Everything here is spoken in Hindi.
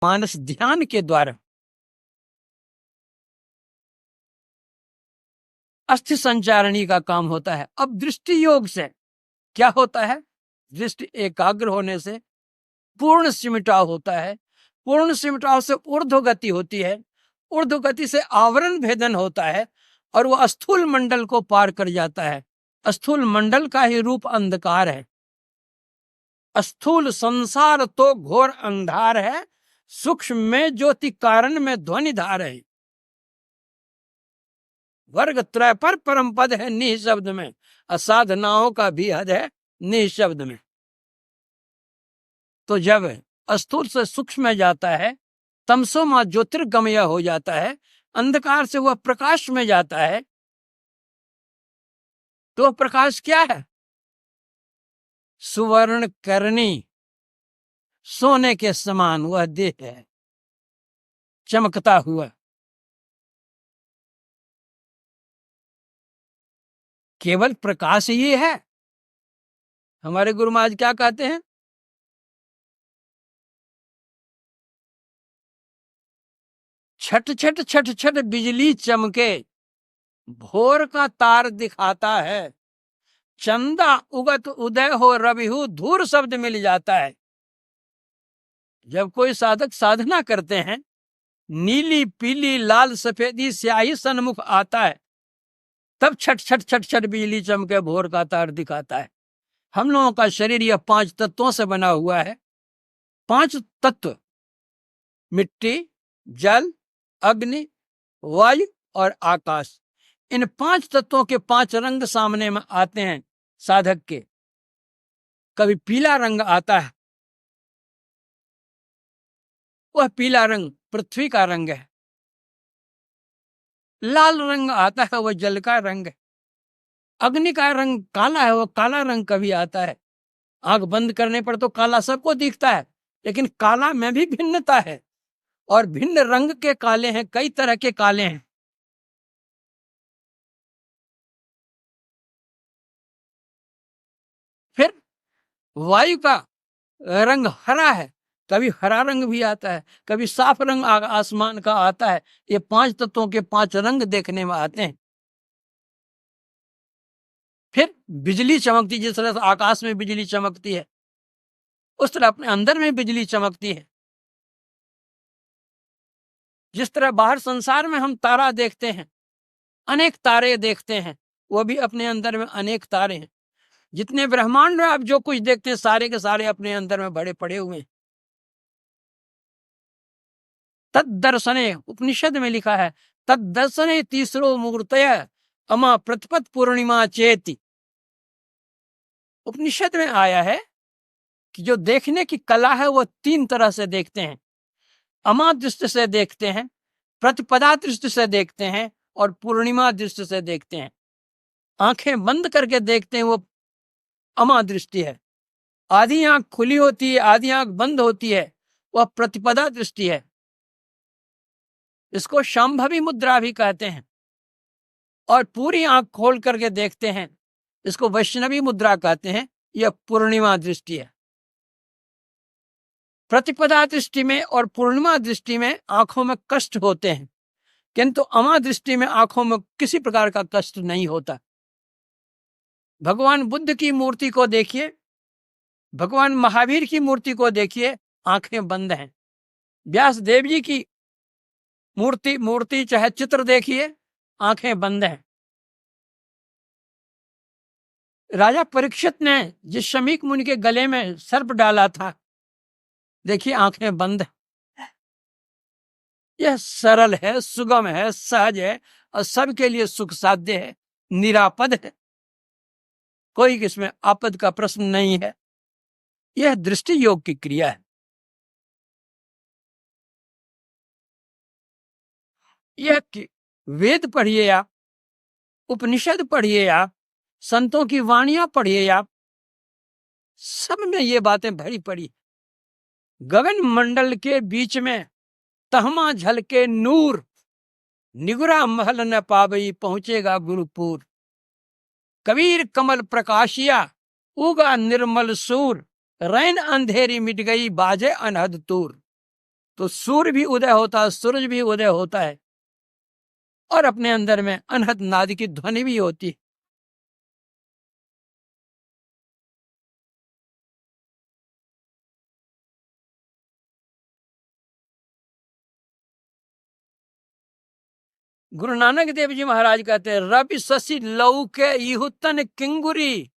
मानस ध्यान के द्वारा अस्थि संचारणी का काम होता है। अब दृष्टि योग से क्या होता है? दृष्टि एकाग्र होने से पूर्ण सिमटाव होता है। पूर्ण सिमटाव से ऊर्ध्व गति होती है। ऊर्ध्व गति से आवरण भेदन होता है और वह स्थूल मंडल को पार कर जाता है। स्थूल मंडल का ही रूप अंधकार है। स्थूल संसार तो घोर अंधार है, सूक्ष्म में ज्योति कारण में ध्वनि धार है। वर्ग त्रय पर परम पद है निःशब्द में, असाधनाओं का भी हद है निःशब्द में। तो जब स्थूल से सूक्ष्म में जाता है, तमसोमा ज्योतिर्गमय हो जाता है, अंधकार से वह प्रकाश में जाता है, तो प्रकाश क्या है? सुवर्ण करनी सोने के समान वह देह है, चमकता हुआ। केवल प्रकाश ही है। हमारे गुरु महाराज क्या कहते हैं? छट छट छट छट बिजली चमके, भोर का तार दिखाता है, चंदा उगत उदय हो रविहु धूर शब्द मिल जाता है। जब कोई साधक साधना करते हैं, नीली पीली लाल सफेदी स्याही सन्मुख आता है, तब छट छट छट छट बिजली चमके भोर का तार दिखाता है। हम लोगों का शरीर यह 5 तत्वों से बना हुआ है। 5 तत्व, मिट्टी, जल, अग्नि, वायु और आकाश। इन 5 तत्वों के 5 रंग सामने में आते हैं साधक के। कभी पीला रंग आता है, वह पीला रंग पृथ्वी का रंग है। लाल रंग आता है, वह जल का रंग है। अग्नि का रंग काला है, वह काला रंग कभी आता है। आंख बंद करने पर तो काला सबको दिखता है, लेकिन काला में भी भिन्नता है और भिन्न रंग के काले हैं, कई तरह के काले हैं। फिर वायु का रंग हरा है, कभी हरा रंग भी आता है, कभी साफ रंग आसमान का आता है। ये 5 तत्वों के 5 रंग देखने में आते हैं। फिर बिजली चमकती, जिस तरह से आकाश में बिजली चमकती है, उस तरह अपने अंदर में बिजली चमकती है। जिस तरह बाहर संसार में हम तारा देखते हैं, अनेक तारे देखते हैं, वो भी अपने अंदर में अनेक तारे हैं। जितने ब्रह्मांड में आप जो कुछ देखते हैं, सारे के सारे अपने अंदर में बड़े पड़े हुए हैं। तद्दर्शने, उपनिषद में लिखा है, तद्दर्शने तीसरो मूर्तय अमा प्रतिपत पूर्णिमा चेति। उपनिषद में आया है कि जो देखने की कला है वो 3 तरह से देखते हैं। अमा दृष्टि से देखते हैं, प्रतिपदा दृष्टि से देखते हैं और पूर्णिमा दृष्टि से देखते हैं। आंखें बंद करके देखते हैं, वो अमा दृष्टि है। आधी आंख खुली होती है, आधी आंख बंद होती है, वह प्रतिपदा दृष्टि है। इसको शांभवी मुद्रा भी कहते हैं। और पूरी आंख खोल करके देखते हैं, इसको वैष्णवी मुद्रा कहते हैं। यह पूर्णिमा दृष्टि है। प्रतिपदा दृष्टि में और पूर्णिमा दृष्टि में आंखों में कष्ट होते हैं, किंतु अमा दृष्टि में आंखों में किसी प्रकार का कष्ट नहीं होता। भगवान बुद्ध की मूर्ति को देखिए, भगवान महावीर की मूर्ति को देखिए, आंखें बंद हैं। व्यास देव जी की मूर्ति चाहे चित्र देखिए, आंखें बंद हैं। राजा परीक्षित ने जिस शमीक मुनि के गले में सर्प डाला था, देखिए आंखें बंद। यह सरल है, सुगम है, सहज है और सबके लिए सुख साध्य है, निरापद है। कोई इसमें आपद का प्रश्न नहीं है। यह दृष्टि योग की क्रिया है। यह वेद पढ़िए आप, उपनिषद पढ़िए आप, संतों की वाणियां पढ़िए आप, सब में ये बातें भरी पड़ी। गगन मंडल के बीच में तहमा झलके नूर, निगुरा महल न पावई पहुंचेगा गुरुपुर। कबीर कमल प्रकाशिया उगा निर्मल सूर, रैन अंधेरी मिट गई बाजे अनहद तूर। तो सूर्य भी उदय होता है, सूरज भी उदय होता है, और अपने अंदर में अनहद नाद की ध्वनि भी होती है। गुरु नानक देव जी महाराज कहते हैं, रवि शशि लौके इहुतन किंगुरी।